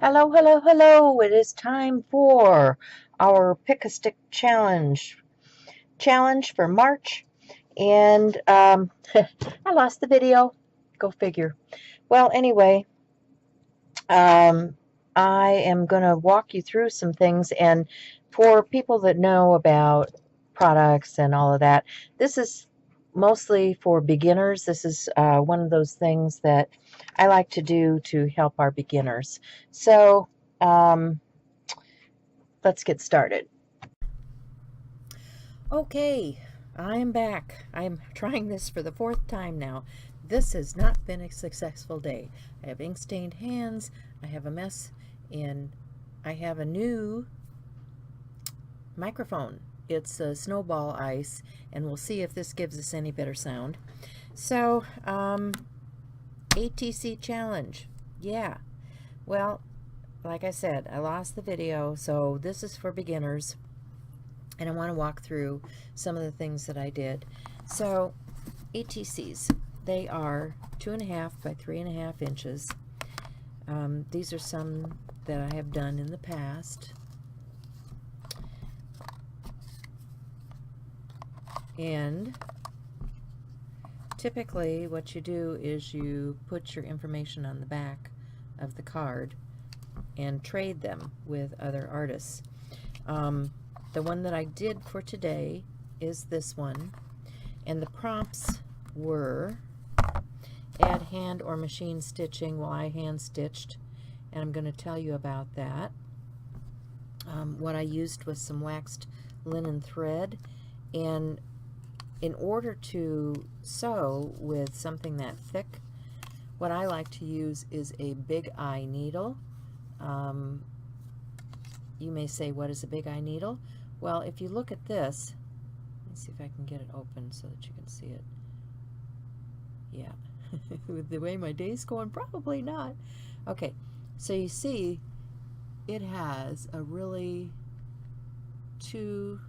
Hello, hello, hello. It is time for our Pick a Stick challenge for March. And I lost the video. Go figure. Well, anyway, I am going to walk you through some things. And for people that know about products and all of that, this is mostly for beginners. This is one of those things that I like to do to help our beginners. So let's get started. Okay, I'm back. I'm trying this for the 4th time now. This has not been a successful day. I have ink-stained hands, I have a mess, and I have a new microphone. It's a snowball ice, and we'll see if this gives us any better sound. So, ATC challenge. Yeah. Well, like I said, I lost the video, so this is for beginners. And I want to walk through some of the things that I did. So, ATCs, they are 2.5 by 3.5 inches. These are some that I have done in the past. And typically what you do is you put your information on the back of the card and trade them with other artists. The one that I did for today is this one, and the prompts were add hand or machine stitching. Well, I hand stitched, and I'm going to tell you about that. What I used was some waxed linen thread, and in order to sew with something that thick, what I like to use is a big eye needle. You may say, what is a big eye needle? Well, if you look at this, let's see if I can get it open so that you can see it. Yeah, with the way my day's going, probably not. Okay, so you see it has a really 2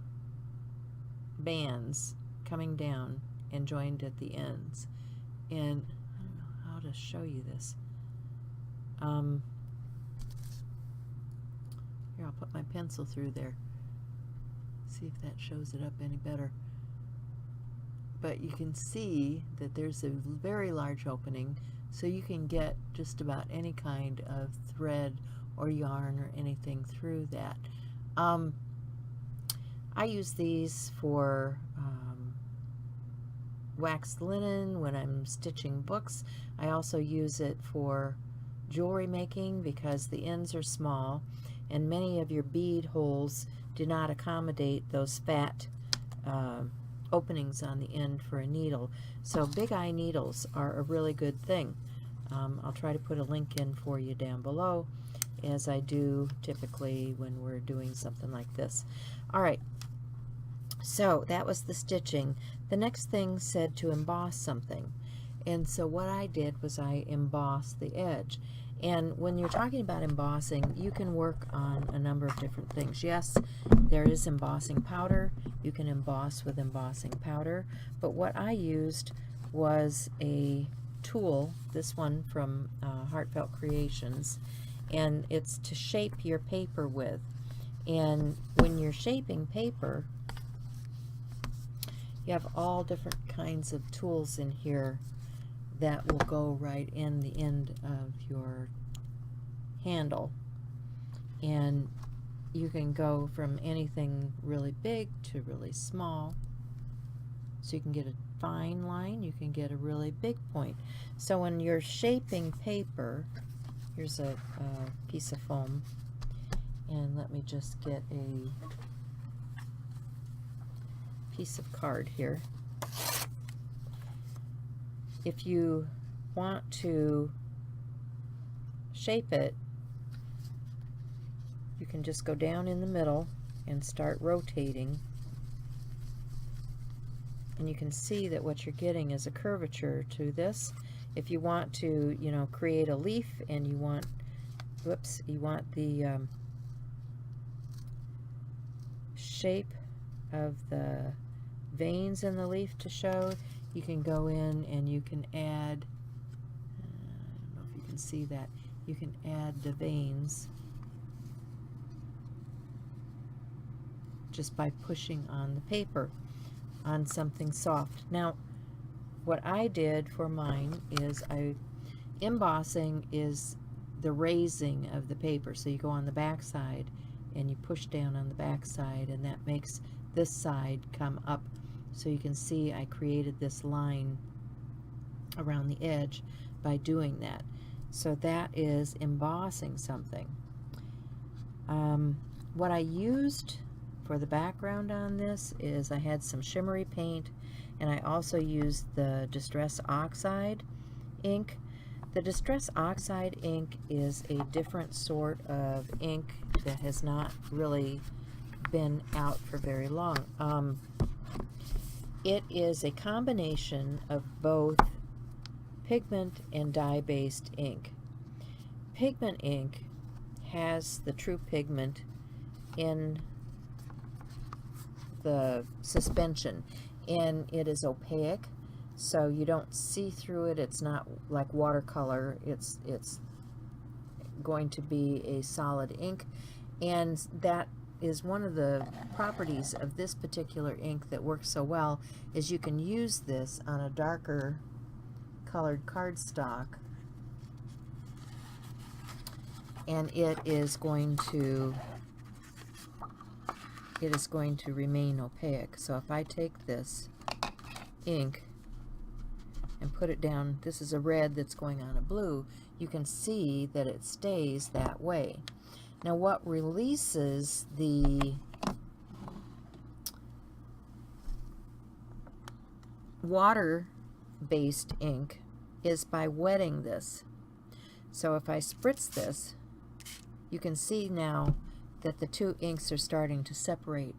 bands coming down and joined at the ends. And I don't know how to show you this. Here, I'll put my pencil through there. See if that shows it up any better. But you can see that there's a very large opening, so you can get just about any kind of thread or yarn or anything through that. I use these for waxed linen when I'm stitching books. I also use it for jewelry making because the ends are small and many of your bead holes do not accommodate those fat openings on the end for a needle. So big eye needles are a really good thing. I'll try to put a link in for you down below, as I do typically when we're doing something like this. Alright, so that was the stitching. The next thing said to emboss something, and so what I did was I embossed the edge. And when you're talking about embossing, you can work on a number of different things. Yes, there is embossing powder. You can emboss with embossing powder. But what I used was a tool, this one from Heartfelt Creations, and it's to shape your paper with. And when you're shaping paper, you have all different kinds of tools in here that will go right in the end of your handle, and you can go from anything really big to really small, so you can get a fine line, you can get a really big point. So when you're shaping paper, here's a piece of foam, and let me just get a piece of card here. If you want to shape it, you can just go down in the middle and start rotating, and you can see that what you're getting is a curvature to this. If you want to, you know, create a leaf and you want, whoops, you want the shape of the veins in the leaf to show, you can go in and you can add, I don't know if you can see that, you can add the veins just by pushing on the paper on something soft. Now, what I did for mine is embossing is the raising of the paper. So you go on the back side and you push down on the back side, and that makes this side come up. So you can see I created this line around the edge by doing that. So that is embossing something. What I used for the background on this is I had some shimmery paint, and I also used the Distress Oxide ink. The Distress Oxide ink is a different sort of ink that has not really been out for very long. It is a combination of both pigment and dye-based ink. Pigment ink has the true pigment in the suspension, and it is opaque, so you don't see through it. It's not like watercolor. It's going to be a solid ink, and that is one of the properties of this particular ink that works so well, is you can use this on a darker colored cardstock, and it is going to remain opaque. So if I take this ink and put it down, this is a red that's going on a blue, you can see that it stays that way. Now what releases the water-based ink is by wetting this. So if I spritz this, you can see now that the two inks are starting to separate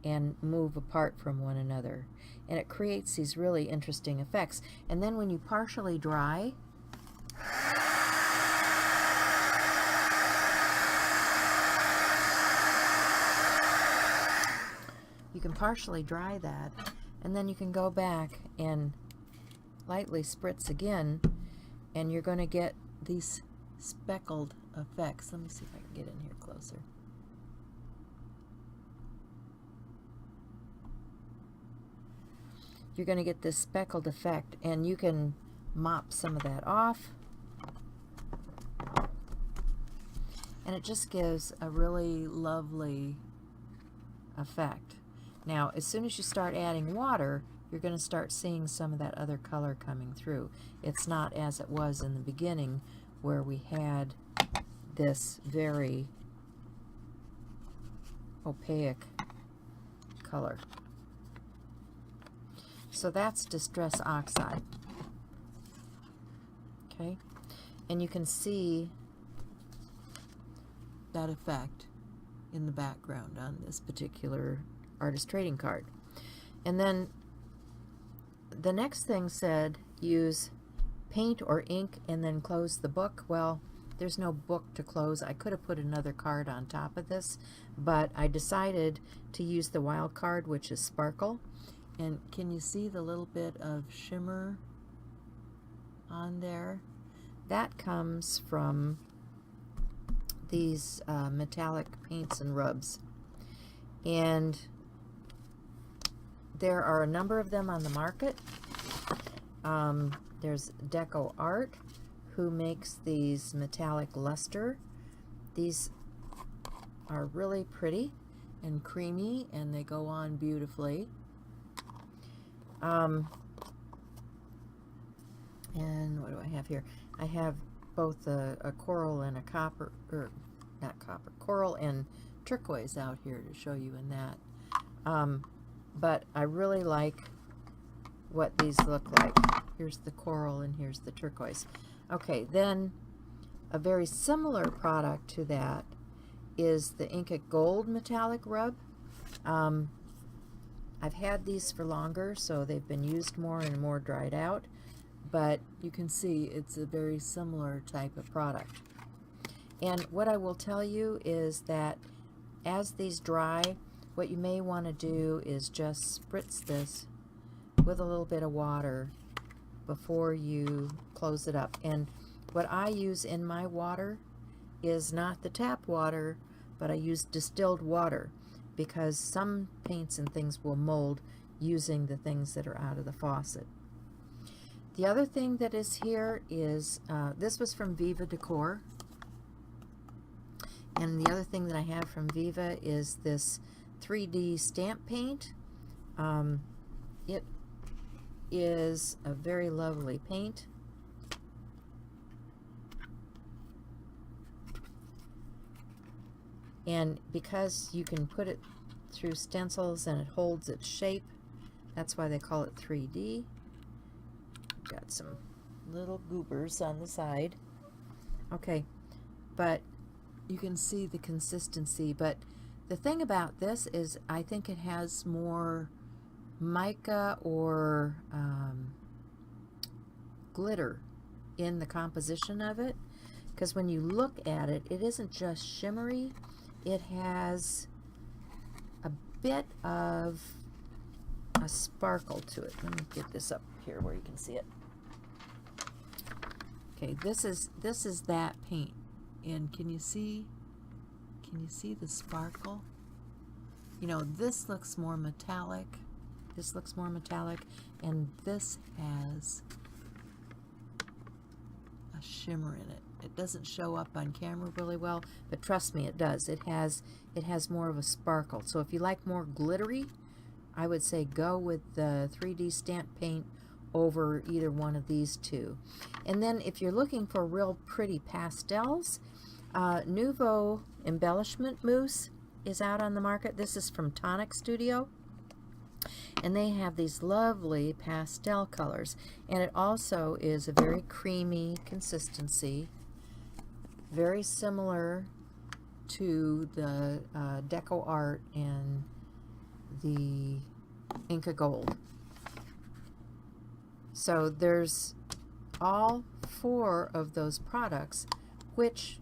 and move apart from one another, and it creates these really interesting effects. And then when you partially dry, you can partially dry that, and then you can go back and lightly spritz again, and you're going to get these speckled effects. Let me see if I can get in here closer. You're going to get this speckled effect, and you can mop some of that off, and it just gives a really lovely effect. Now, as soon as you start adding water, you're going to start seeing some of that other color coming through. It's not as it was in the beginning, where we had this very opaque color. So that's Distress Oxide. Okay, and you can see that effect in the background on this particular artist trading card. And then the next thing said use paint or ink and then close the book. Well, there's no book to close. I could have put another card on top of this, but I decided to use the wild card, which is Sparkle. And can you see the little bit of shimmer on there? That comes from these metallic paints and rubs. And there are a number of them on the market. There's Deco Art, who makes these metallic luster. These are really pretty and creamy, and they go on beautifully. And what do I have here? I have both a coral and a copper, or not copper, coral and turquoise out here to show you in that. But I really like what these look like. Here's the coral and here's the turquoise. Okay, then a very similar product to that is the Inca Gold Metallic Rub. I've had these for longer, so they've been used more and more dried out, but you can see it's a very similar type of product. And what I will tell you is that as these dry, what you may want to do is just spritz this with a little bit of water before you close it up. And What I use in my water is not the tap water, but I use distilled water, because some paints and things will mold using the things that are out of the faucet. The other thing that is here is, this was from Viva Decor. And the other thing that I have from Viva is this 3D stamp paint. It is a very lovely paint. And because you can put it through stencils and it holds its shape, that's why they call it 3D. Got some little goobers on the side. Okay, but you can see the consistency. But the thing about this is I think it has more mica or glitter in the composition of it, because when you look at it, it isn't just shimmery. It has a bit of a sparkle to it. Let me get this up here where you can see it. Okay, this is that paint, and can you see the sparkle? You know, this looks more metallic. This looks more metallic, and this has a shimmer in it. It doesn't show up on camera really well, but trust me, it does. It has more of a sparkle. So if you like more glittery, I would say go with the 3D stamp paint over either one of these two. And then if you're looking for real pretty pastels, Nouveau Embellishment Mousse is out on the market. This is from Tonic Studio, and they have these lovely pastel colors, and it also is a very creamy consistency, very similar to the Deco Art and the Inca Gold. So there's all four of those products, which,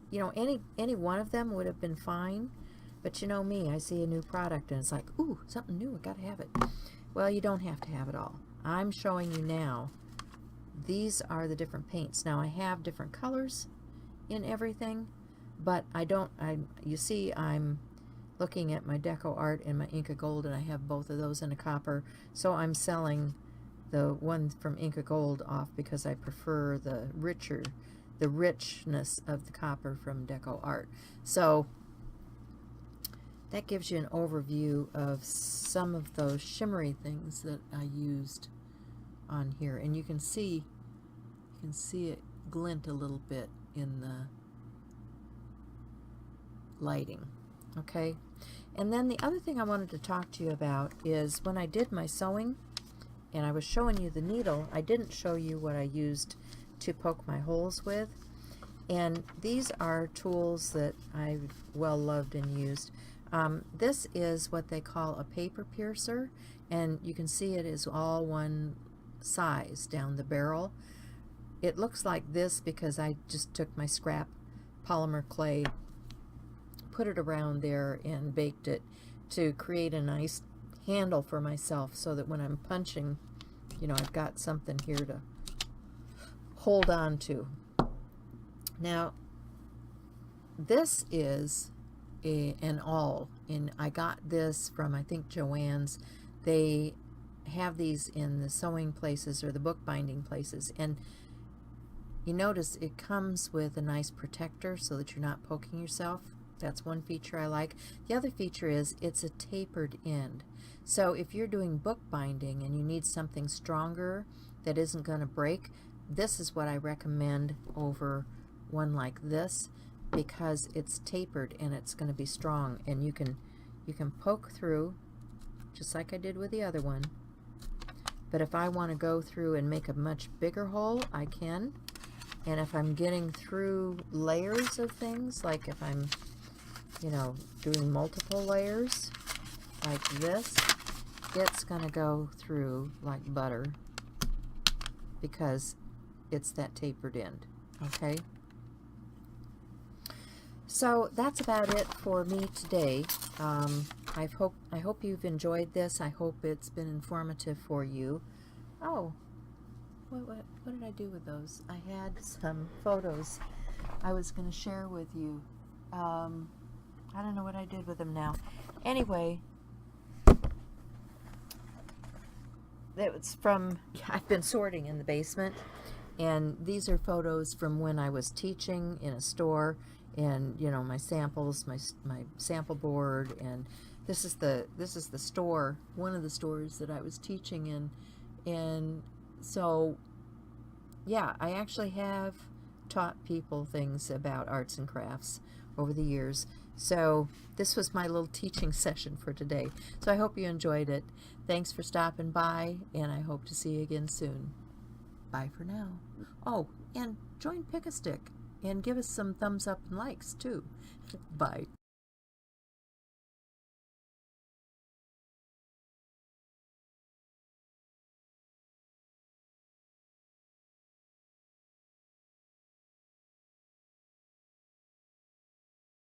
you know, any one of them would have been fine, but you know me, I see a new product and it's like, ooh, something new, I gotta have it. Well, you don't have to have it all. I'm showing you now, these are the different paints. Now I have different colors in everything, but you see I'm looking at my Deco Art and my Inca Gold, and I have both of those in a copper, so I'm selling the one from Inca Gold off because I prefer the richness of the copper from Deco Art. So that gives you an overview of some of those shimmery things that I used on here, and you can see it glint a little bit in the lighting. Okay, and then the other thing I wanted to talk to you about is when I did my sewing and I was showing you the needle, I didn't show you what I used to poke my holes with. And these are tools that I well loved and used. This is what they call a paper piercer, and you can see it is all one size down the barrel. It looks like this because I just took my scrap polymer clay, put it around there, and baked it to create a nice handle for myself, so that when I'm punching, you know, I've got something here to hold on to. Now this is an awl, and I got this from, I think, Joann's. They have these in the sewing places or the bookbinding places, and you notice it comes with a nice protector so that you're not poking yourself. That's one feature I like. The other feature is it's a tapered end. So if you're doing bookbinding and you need something stronger that isn't going to break, this is what I recommend over one like this, because it's tapered and it's going to be strong, and you can poke through just like I did with the other one. But if I want to go through and make a much bigger hole, I can. And if I'm getting through layers of things, like if I'm, you know, doing multiple layers like this, it's going to go through like butter because it's that tapered end. Okay, so that's about it for me today. I hope you've enjoyed this. I hope it's been informative for you. Oh, what did I do with those? I had some photos I was going to share with you. I don't know what I did with them now. Anyway, it was from, I've been sorting in the basement, and these are photos from when I was teaching in a store, and you know, my samples, my sample board, and this is the store, one of the stores that I was teaching in. And so yeah, I actually have taught people things about arts and crafts over the years. So this was my little teaching session for today. So I hope you enjoyed it. Thanks for stopping by, and I hope to see you again soon. Bye for now. Oh, and join Pick a Stick and give us some thumbs up and likes too. Bye.